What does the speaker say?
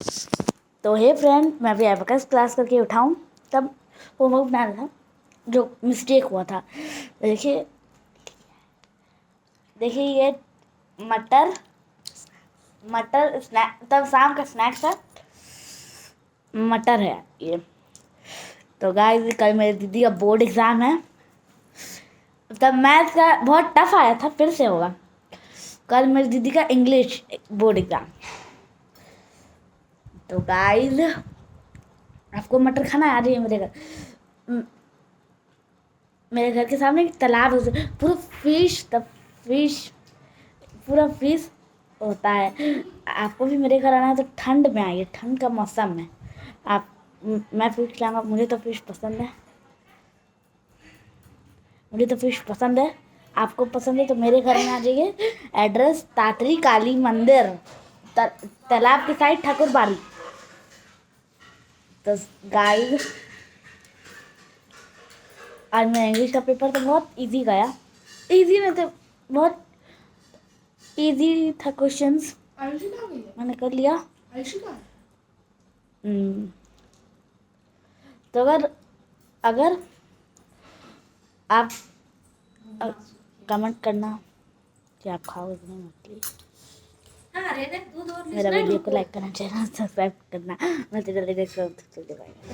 तो हे फ्रेंड, मैं अभी एबेकस क्लास करके उठाऊँ तब होमवर्क बना रहा था, जो मिस्टेक हुआ था। देखिए देखिए ये मटर मटर स्नैक, तब शाम का स्नैक्स था, मटर है ये। तो गाइस कल मेरी दीदी का बोर्ड एग्ज़ाम है, तब मैथ का बहुत टफ आया था, फिर से होगा। कल मेरी दीदी का इंग्लिश बोर्ड एग्ज़ाम। तो गाइस आपको मटर खाना आ रही है मेरे घर। मेरे घर के सामने एक तालाब है, पूरा फिश पूरा फिश होता है। आपको भी मेरे घर आना है तो ठंड में आइए, ठंड का मौसम है। मैं फिश खिलाऊंगा, मुझे तो फिश पसंद है। आपको पसंद है तो मेरे घर में आ जाइए। एड्रेस तातरी काली मंदिर, तालाब की साइड, ठाकुरबाड़ी। तो गाइस आज मेरा इंग्लिश का पेपर तो बहुत इजी गया। इजी नहीं तो बहुत इजी था क्वेश्चंस, मैंने कर लिया। तो अगर आप कमेंट करना कि आप खाओगे कि नहीं मछली। मेरा वीडियो को लाइक करना, चैनल सब्सक्राइब करना। मैं तो जल्दी देख